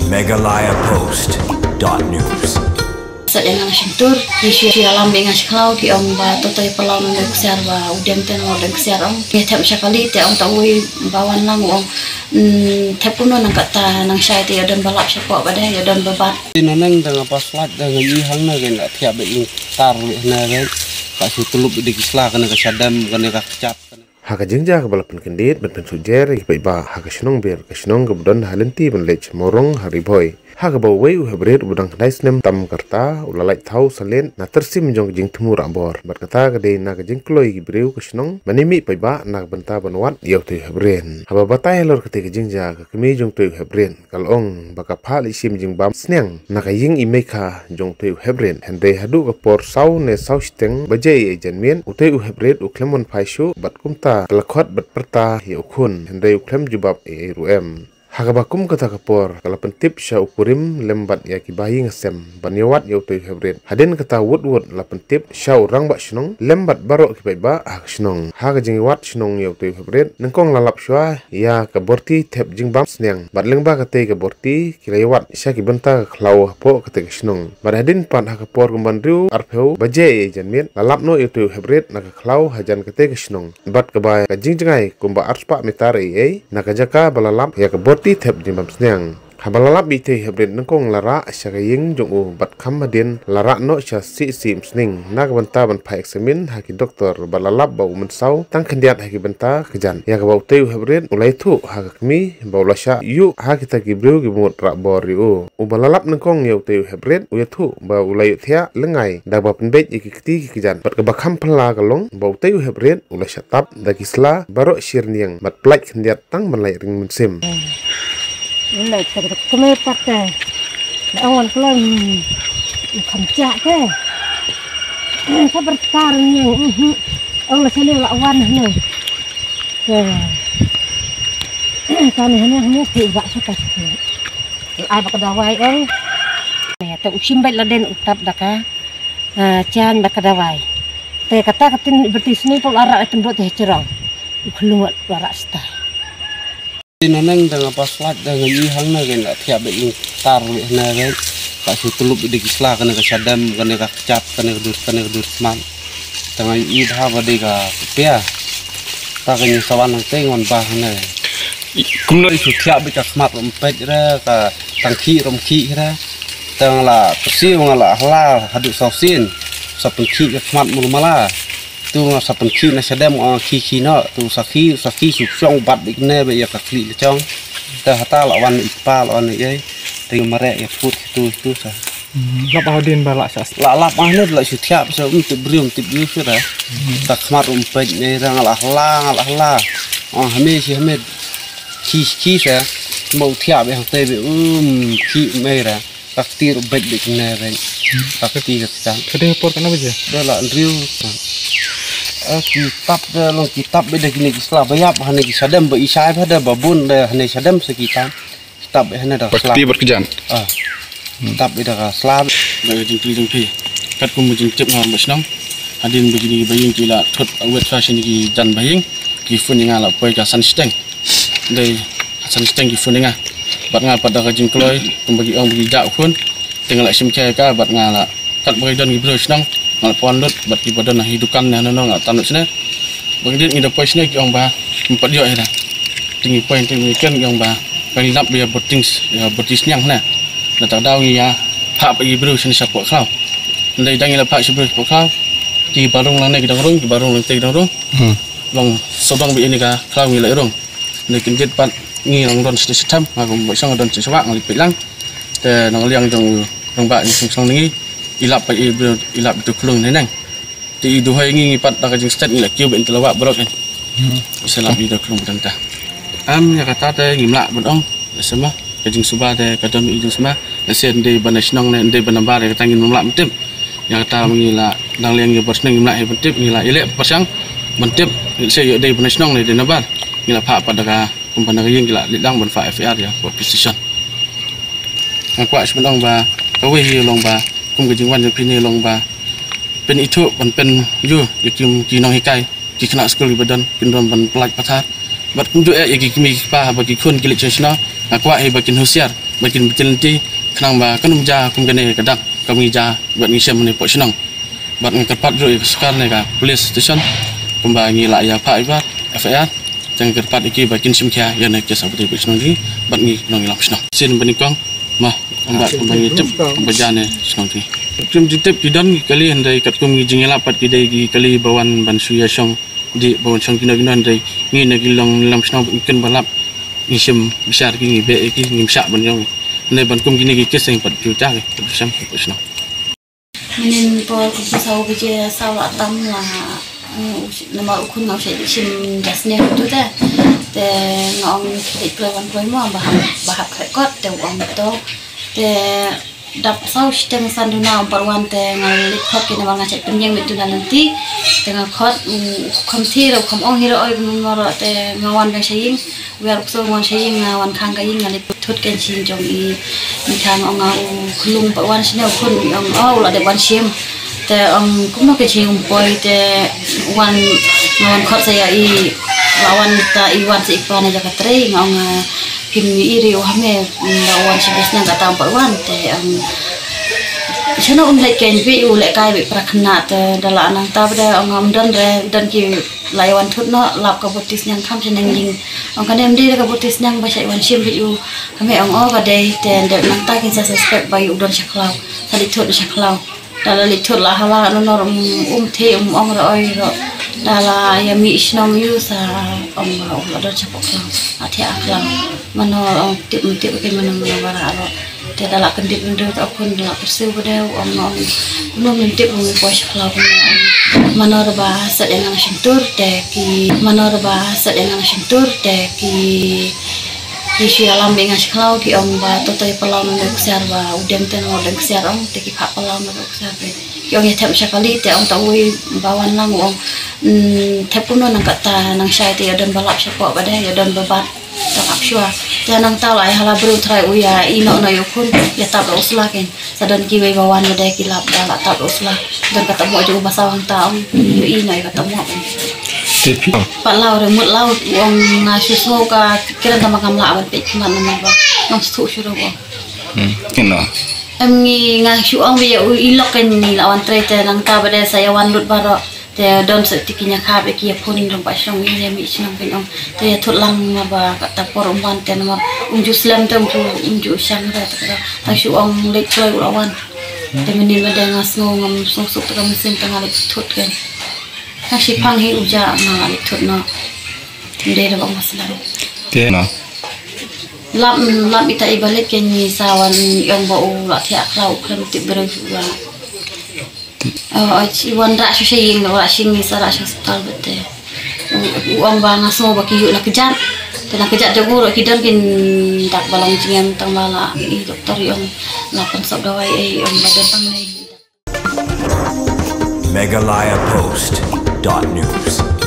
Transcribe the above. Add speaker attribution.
Speaker 1: megalayapost.news.
Speaker 2: Sa dengan syukur di alam dengan seklau ki om ba to pelang ng ksar ba udem ten mo ng ksar om ki tap sakali te om tawi bawan lang om tapuno nang kata nang syai te yodon balap sapa ba dai yodon bebat
Speaker 3: tinanang dengan paslat dengan ihang na gen tiap be tar na gen ka sutulup di kisla kana ka sadam kana ka kecap
Speaker 4: haka jengja ka balapan kendit ben sujer ki ba haka snong ber ka snong gabdon halenti ben lech morong hari boy haka bawai hebret budang naisnem tam karta ulalai thau salen na tersim jong jing thumur abor berkata gade na jing kloi gibreu kusnong manimi paiba na banta banwat yau tu hebren haba batai lor kete jingja ka kemi jong tu hebren kalong baka phal isim jing bam sneng na ka ying imeka jong tu hebren hende hadu ka por sau ne sau steng bajai janmien utai u hebret u klemon phaishu bat kumta lakhot bat perta hi ukhun hende u klem jubab e ruem hagabakum kata kapor kalau pentip sya ukurim lembat ya kibayi ngesem banyawat yau tu hebret haden kata wud la pentip sya orang bak shnong lembat barok kibaiba hak shnong haga jingiwat shnong yau tu hebret nengkong lalap syua ya kaborti tep jingbam sneng bat lengba kate kaborti kilayawat sya kibenta klau hapo kate shnong bat haden pan hakapor kumbandriu arpeu baje janmien lalap no yau tu hebret nak klau hajan kate shnong bat kabay kajingjai kumba arspa mitari nak jaka balalap ya kaborti tep jimbam sneng habalalap bite hebret nengkong lara syagaying jongu bat kamadin lara no sya si sim sning nak benta ban pai eksamin haki doktor balalap bau mensau tang kendiat haki benta kejan ya bau teu hebret ulai tu hakmi bau lasya yu haki ta gibreu gimut rabor yu ubalalap nengkong yau teu hebret uya tu bau ulai thia lengai da ba penbet ikiti kejan bat kabakam pela kalong bau teu hebret ulai syatap dagisla barok syirniang bat plak kendiat tang banlai ring mensim
Speaker 5: lại cái mê tắc cái ông còn lên khẩn chạ cái các bậc ta nhiều ông là sẽ liều lão văn này cái này nó tự vạ cho cả ai bạc đầu vai ông nè tụi chim bay là đen tập đặc á chan bạc đầu vai tê kata katin berarti sini pun lara itu buat cerong keluar lara style
Speaker 3: tinanang dengan paslat dengan ihang na gen tiap be tar na gen ka sutulup di kisla kana ka sadam kana ka kecap kana kedur seman dengan idha bade ka pia ta kan sawan nang tengon bah na kumno itu tiap be ka smat empet ra ka tangki romki ra tang la persi ngala halal hadu sausin sapenki ka smat mulmala tu sapenki na sadam ki no tu saki suksong bat ikne be ya kakli chong ta hata lawan ipa lawan ye ring marek ya put tu sa lap hadin balak sas lap ahne la setiap so untuk brium tip yu sura tak smart umpet ne rang ala hame ki sa mau tiap yang te be ki mera tak tir bet ikne ben tak ti ka kede por kana beje dala riu kitab beda gini Islam bayap hanya sadam ba isai pada babun dah hanya sadam sekitar kitab hanya dah
Speaker 6: pasti berkejan
Speaker 3: kitab beda ka Islam dari jengpi kat kum jengcep ngam basnam hadin begini baying kila thot awet fashion ki jan baying ki fun ngala poi ka san steng dei san steng ki fun nga bat nga pada ka jengkloi bagi ong bagi jak fun tinggal sim ka bat ngala kat bagi don ki brosnang ngal pondot bat ki badan hidukan na no ngat tanut sene bangdit ngi depois ne ki ong ba empat yo era tingi poin tingi ken ong ba kali lap dia botings ya botis nyang na na ta daw ya pa bagi bro sene sapok klau ndai dang ila pa si bro sapok klau ki barung lang ne ki dang rong ki barung lang te dang rong long sodong bi ini ka klau ngi la rong ne kin jet pat ngi long don sistem ngam bo sang don sewak ngali pilang te nang liang jong rong ba ni song ngi ilap itu kulung nenang ti duhai ngi pat da kajing stat ngi la kiu ben telawak brok kan isalap itu kulung tanta ya kata te ngimla bodong semua kajing suba te kadon itu semua sen de banasnong ne de banambar kata ngin mamla mentip ya kata ngila dang liang ye bersneng ngimla he mentip ngila ile pasang mentip se yo de banasnong ne de nabar ngila pa pada ka kumpana nging ngila lidang ban fa FR ya for precision ngakwa sebelong ba kawe hi long ba kum gajing wan pini long ba pen itu pen yu yakim kinong hikai ki kena skul badan pindon ban pelaj patat bat kunju yaki kimi pa bagi kun kilik chesna akwa he bakin husiar bakin betul nanti kenang ba kan umja kum kene kadang kami ja buat ngisem ni pok senang buat ngkerpat ro sekar ne ka police station kumba ngila ya pa ibat FIR jang kerpat iki bakin simkia ya nek jasa putih senang ni buat ngi nong ilam senang sin benikong mah umbat kumbangi tip bajane senang ni kum jitep kidan kali handai kat kum ngijing lapat kidai gi kali bawan ban suya song di bawan song kina handai ngi nagilong lam senang ikan balap ngisem besar ki be ki ngimsak ban jong ne ban kum gini ki keseng pat juta ke sam pusno
Speaker 2: menen por kusau bije sawa tam la nama ukun ngau se sim jasne tu ta te ngong ki klewan koi mo bahak rekod te wong to te dap sau sistem sanduna parwan te ngal likhot ki nama ngacet penyeng itu nanti tengah khot komthi ro kom ong hiro oi ngoro te ngawan ga saying biar so ngon saying ngawan khang ga ying ngali thut ken sin jong i khang ong ngau khulung parwan sine khun ong au la de wan sim te ong kum no ke ching poi te wan ngawan khot saya i lawan ta i wan si ikpan ja ka tre ngong kim iri o hame lawan si besna ga tam parwan te chana lai ken bi u le kai bi prakhna te dala anang ta bda ong dan re dan ki laiwan thut no lap ka botis nyang kham cheneng ling ong kanem de ka botis nyang ba sai wan sim bi u hame ong o ga de te de nang ta kin sa suspect bai u don shaklau sali thut shaklau dala li thut la hala no nor the ong ro oi ro dala ya mi snom yu sa ong la don shaklau athi aklam mano ong tip ke mano bara ro te dala kendip ndo ta kun la persu bode ong no mentip ong ko shaklau manor bahasa dengan sentur teki manor bahasa dengan sentur teki isu alam dengan sekolah ki om ba totoy pelau nang kusar ba udem ten odeng kusar om teki kak pelau nang kusar be ki om yatem sekali te om tawi bawan lang om tepuno nang kata nang sai te odem balap sepo badai odem bebat tak apsua te nang tau lai hala bru trai uya ino na yokun ya tak uslaken sadan ki we bawan badai ki lap dala tak uslah dan ketemu aja bahasa orang tahu ino ketemu Pak lau remut lau wong ngasusu ka kira sama kam la awan pe kuman nama ba nong stu syuro ba
Speaker 1: Kena.
Speaker 2: ngi ngasu ong bi ilok kan ni lawan trete nang ta bade saya wan lut baro te don setikinya ka be ki pun dong pa song ni mi sinong pin ong te thut lang ma ba kata por umban te nama unju slam te unju syang ra ta su ong lek choi lawan te menin bade ngas ngom suk ta mesin tengah lek thut kan nasi panghi uja ma thut no de bang masalah
Speaker 1: Kena.
Speaker 2: lap ita ibalik ken ni sawan yang bau la thia klau kram ti bero wa chi wan ra shing wa shing ni sara hospital bete uang bang aso baki yu na kejat tena kejat jago ro kidan kin dak balang jingan tang bala i doktor yang lapan sob dawai yang badan tang nei
Speaker 1: Megalayapost.news